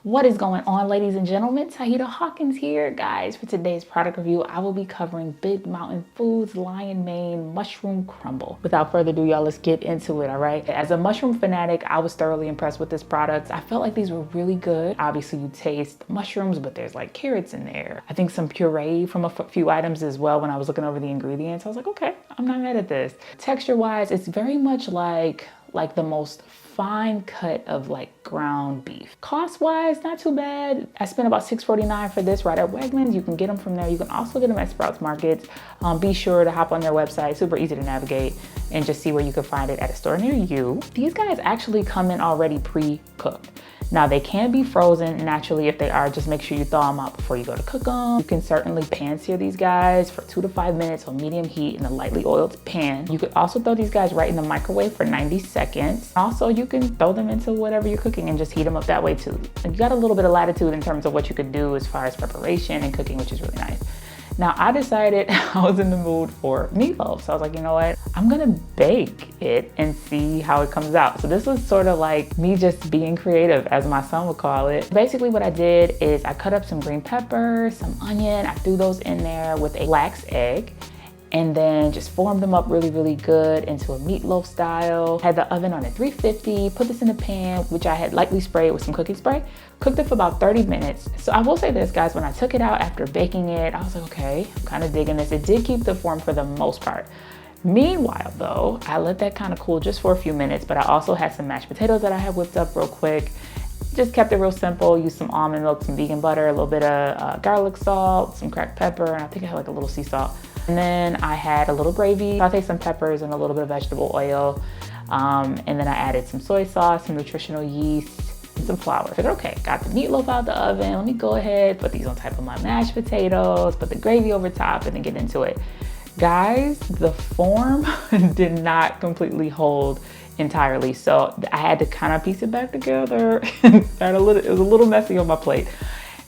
What is going on, ladies and gentlemen? Tauheedah Hawkins here. Guys, for today's product review, I will be covering Big Mountain Foods Lion Mane Mushroom Crumble. Without further ado, y'all, let's get into it, all right? As a mushroom fanatic, I was thoroughly impressed with this product. I felt like these were really good. Obviously, you taste mushrooms, but there's like carrots in there. I think some puree from a few items as well. When I was looking over the ingredients, I was like, okay, I'm not mad at this. Texture-wise, it's very much like the most fine cut of like ground beef. Cost wise, not too bad. I spent about $6.49 for this right at Wegmans. You can get them from there. You can also get them at Sprouts Markets. Be sure to hop on their website, super easy to navigate, and just see where you can find it at a store near you. These guys actually come in already pre-cooked. Now they can be frozen naturally. If they are, just make sure you thaw them out before you go to cook them. You can certainly pan sear these guys for 2 to 5 minutes on medium heat in a lightly oiled pan. You could also throw these guys right in the microwave for 90 seconds. Also, you can throw them into whatever you're cooking and just heat them up that way too. And you got a little bit of latitude in terms of what you could do as far as preparation and cooking, which is really nice. Now I decided I was in the mood for meatloaf. So I was like, you know what? I'm gonna bake it and see how it comes out. So this was sort of like me just being creative, as my son would call it. Basically what I did is I cut up some green pepper, some onion. I threw those in there with a lax egg, and then just formed them up really, really good into a meatloaf style. Had the oven on at 350, put this in a pan, which I had lightly sprayed with some cooking spray. Cooked it for about 30 minutes. So I will say this, guys, when I took it out after baking it, I was like, okay, I'm kind of digging this. It did keep the form for the most part. Meanwhile though, I let that kind of cool just for a few minutes, but I also had some mashed potatoes that I had whipped up real quick. Just kept it real simple, used some almond milk, some vegan butter, a little bit of garlic salt, some cracked pepper, and I think I had like a little sea salt. And then I had a little gravy, sauteed some peppers and a little bit of vegetable oil. And then I added some soy sauce, some nutritional yeast, and some flour. I figured, okay, got the meatloaf out the oven. Let me go ahead, put these on top of my mashed potatoes, put the gravy over top, and then get into it. Guys, the form did not completely hold entirely. So I had to kind of piece it back together. It was a little messy on my plate,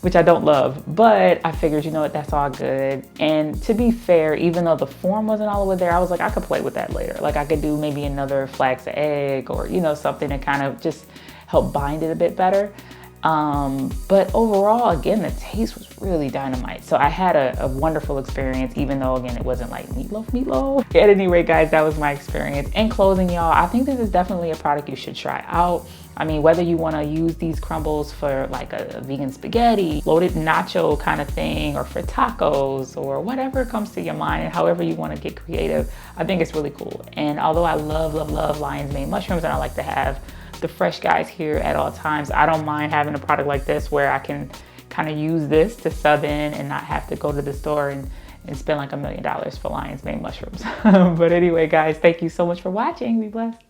which I don't love, but I figured, you know what, that's all good. And to be fair, even though the form wasn't all the way there, I was like, I could play with that later. Like I could do maybe another flax of egg or, you know, something to kind of just help bind it a bit better. But overall, again, the taste was really dynamite. So I had a wonderful experience, even though, again, it wasn't like meatloaf. At any rate, guys, that was my experience. In closing, y'all, I think this is definitely a product you should try out. I mean, whether you want to use these crumbles for like a vegan spaghetti, loaded nacho kind of thing, or for tacos, or whatever comes to your mind, and however you want to get creative, I think it's really cool. And although I love lion's mane mushrooms, and I like to have the fresh guys here at all times, I don't mind having a product like this where I can kind of use this to sub in and not have to go to the store and spend like $1 million for lion's mane mushrooms. But anyway, guys, thank you so much for watching. Be blessed.